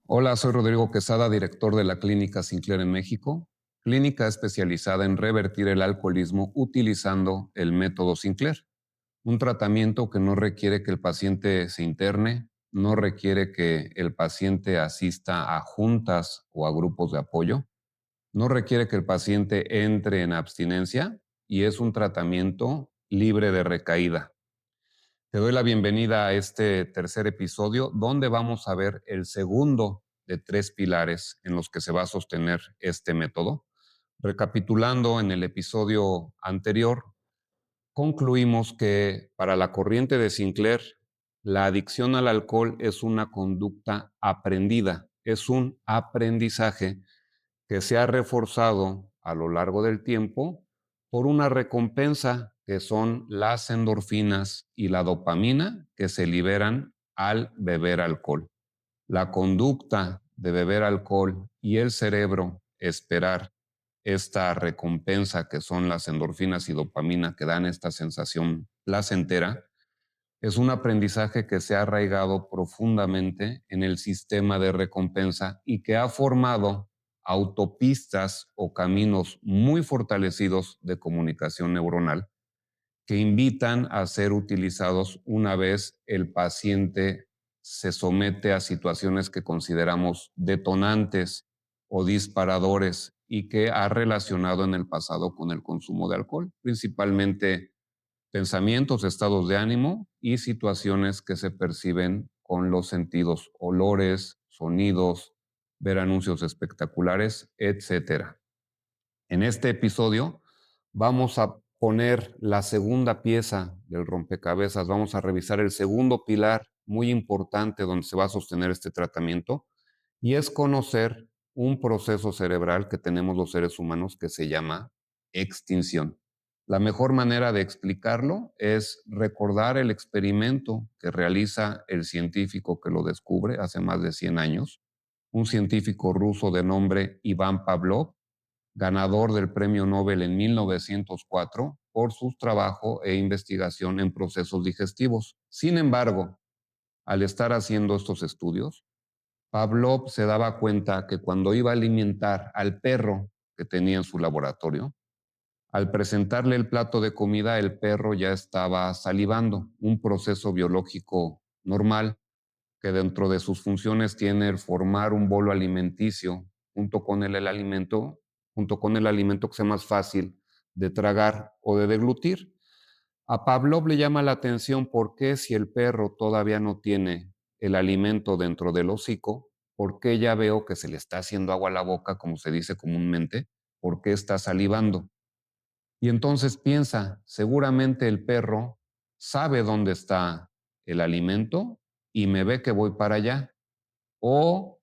Hola, soy Rodrigo Quesada, director de la Clínica Sinclair en México, clínica especializada en revertir el alcoholismo utilizando el método Sinclair, un tratamiento que no requiere que el paciente se interne, no requiere que el paciente asista a juntas o a grupos de apoyo, no requiere que el paciente entre en abstinencia y es un tratamiento libre de recaída. Te doy la bienvenida a este tercer episodio, donde vamos a ver el segundo de tres pilares en los que se va a sostener este método. Recapitulando, en el episodio anterior, concluimos que para la corriente de Sinclair, la adicción al alcohol es una conducta aprendida, es un aprendizaje que se ha reforzado a lo largo del tiempo por una recompensa que son las endorfinas y la dopamina que se liberan al beber alcohol. La conducta de beber alcohol y el cerebro esperar esta recompensa que son las endorfinas y dopamina que dan esta sensación placentera es un aprendizaje que se ha arraigado profundamente en el sistema de recompensa y que ha formado autopistas o caminos muy fortalecidos de comunicación neuronal que invitan a ser utilizados una vez el paciente se somete a situaciones que consideramos detonantes o disparadores y que ha relacionado en el pasado con el consumo de alcohol, principalmente pensamientos, estados de ánimo y situaciones que se perciben con los sentidos, olores, sonidos, ver anuncios espectaculares, etcétera. En este episodio vamos a poner la segunda pieza del rompecabezas, vamos a revisar el segundo pilar muy importante donde se va a sostener este tratamiento y es conocer un proceso cerebral que tenemos los seres humanos que se llama extinción. La mejor manera de explicarlo es recordar el experimento que realiza el científico que lo descubre hace más de 100 años, un científico ruso de nombre Iván Pavlov, ganador del Premio Nobel en 1904 por su trabajo e investigación en procesos digestivos. Sin embargo, al estar haciendo estos estudios, Pavlov se daba cuenta que cuando iba a alimentar al perro que tenía en su laboratorio, al presentarle el plato de comida, el perro ya estaba salivando, un proceso biológico normal que dentro de sus funciones tiene el formar un bolo alimenticio junto con el alimento, junto con el alimento que sea más fácil de tragar o de deglutir. A Pavlov le llama la atención por qué si el perro todavía no tiene el alimento dentro del hocico, por qué ya veo que se le está haciendo agua a la boca, como se dice comúnmente, por qué está salivando. Y entonces piensa, seguramente el perro sabe dónde está el alimento y me ve que voy para allá. O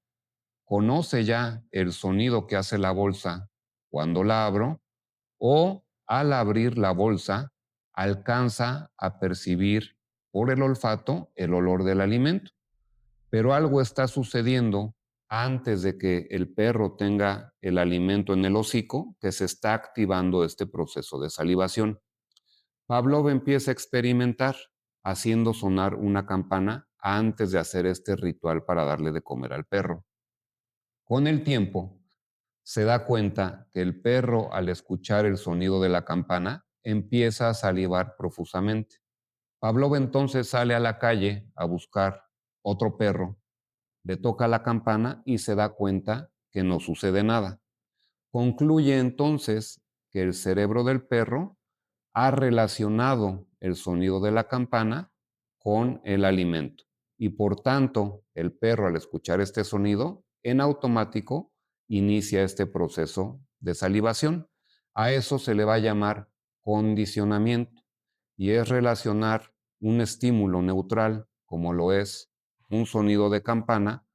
conoce ya el sonido que hace la bolsa cuando la abro, o al abrir la bolsa alcanza a percibir por el olfato el olor del alimento. Pero algo está sucediendo antes de que el perro tenga el alimento en el hocico, que se está activando este proceso de salivación. Pavlov empieza a experimentar haciendo sonar una campana antes de hacer este ritual para darle de comer al perro. Con el tiempo, se da cuenta que el perro, al escuchar el sonido de la campana, empieza a salivar profusamente. Pavlov entonces sale a la calle a buscar otro perro, le toca la campana y se da cuenta que no sucede nada. Concluye entonces que el cerebro del perro ha relacionado el sonido de la campana con el alimento y por tanto el perro al escuchar este sonido en automático inicia este proceso de salivación. A eso se le va a llamar condicionamiento y es relacionar un estímulo neutral como lo es un sonido de campana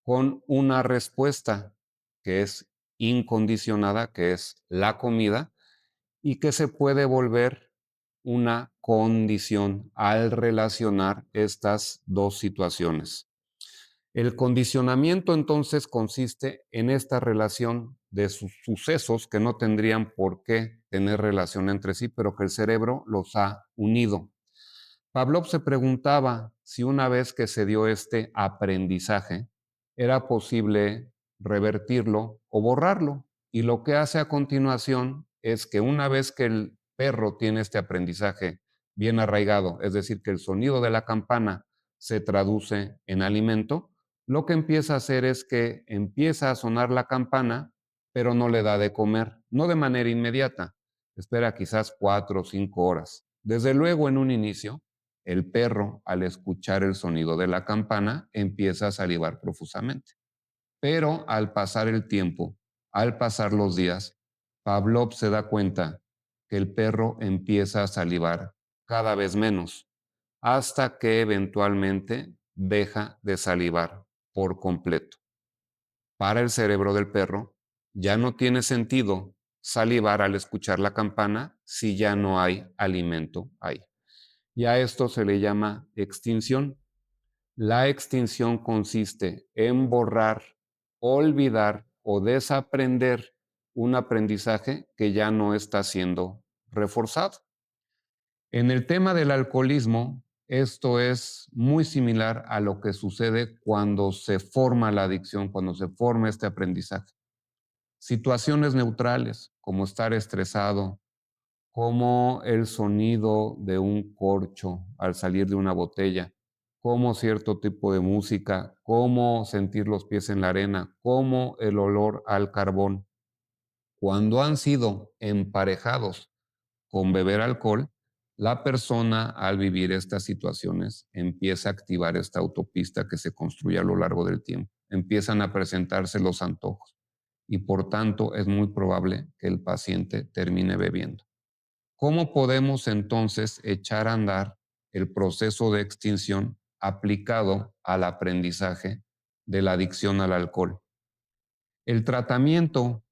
con una respuesta que es incondicionada, que es la comida, y que se puede volver una condición al relacionar estas dos situaciones. El condicionamiento entonces consiste en esta relación de sus sucesos que no tendrían por qué tener relación entre sí, pero que el cerebro los ha unido. Pavlov se preguntaba si una vez que se dio este aprendizaje, era posible revertirlo o borrarlo. Y lo que hace a continuación es que una vez que el perro tiene este aprendizaje bien arraigado, es decir, que el sonido de la campana se traduce en alimento, lo que empieza a hacer es que empieza a sonar la campana, pero no le da de comer, no de manera inmediata, espera quizás 4 o 5 horas. Desde luego, en un inicio, el perro, al escuchar el sonido de la campana, empieza a salivar profusamente. Pero al pasar el tiempo, al pasar los días, Pavlov se da cuenta que el perro empieza a salivar cada vez menos, hasta que eventualmente deja de salivar por completo. Para el cerebro del perro, ya no tiene sentido salivar al escuchar la campana si ya no hay alimento ahí. Y a esto se le llama extinción. La extinción consiste en borrar, olvidar o desaprender un aprendizaje que ya no está siendo reforzado. En el tema del alcoholismo, esto es muy similar a lo que sucede cuando se forma la adicción, cuando se forma este aprendizaje. Situaciones neutrales, como estar estresado, como el sonido de un corcho al salir de una botella, como cierto tipo de música, como sentir los pies en la arena, como el olor al carbón. Cuando han sido emparejados con beber alcohol, la persona al vivir estas situaciones empieza a activar esta autopista que se construye a lo largo del tiempo. Empiezan a presentarse los antojos y por tanto es muy probable que el paciente termine bebiendo. ¿Cómo podemos entonces echar a andar el proceso de extinción aplicado al aprendizaje de la adicción al alcohol? El tratamiento,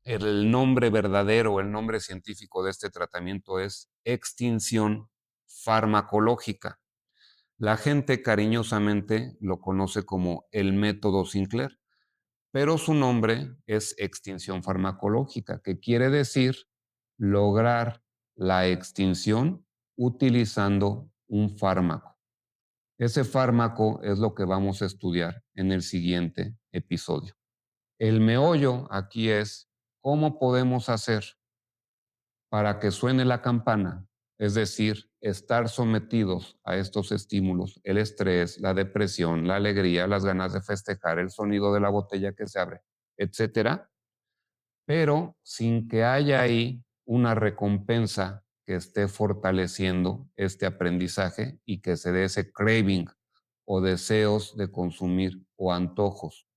el nombre verdadero, el nombre científico de este tratamiento es extinción farmacológica. La gente cariñosamente lo conoce como el método Sinclair, pero su nombre es extinción farmacológica, que quiere decir lograr la extinción utilizando un fármaco. Ese fármaco es lo que vamos a estudiar en el siguiente episodio. El meollo aquí es cómo podemos hacer para que suene la campana, es decir, estar sometidos a estos estímulos, el estrés, la depresión, la alegría, las ganas de festejar, el sonido de la botella que se abre, etcétera, pero sin que haya ahí una recompensa que esté fortaleciendo este aprendizaje y que se dé ese craving o deseos de consumir o antojos.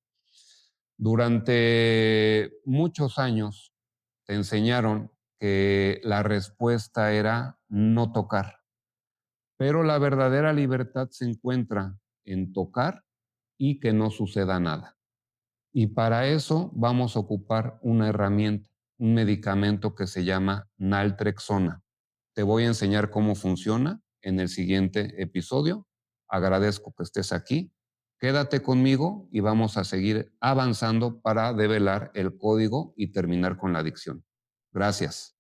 Durante muchos años te enseñaron que la respuesta era no tocar, pero la verdadera libertad se encuentra en tocar y que no suceda nada. Y para eso vamos a ocupar una herramienta, un medicamento que se llama naltrexona. Te voy a enseñar cómo funciona en el siguiente episodio. Agradezco que estés aquí. Quédate conmigo y vamos a seguir avanzando para develar el código y terminar con la adicción. Gracias.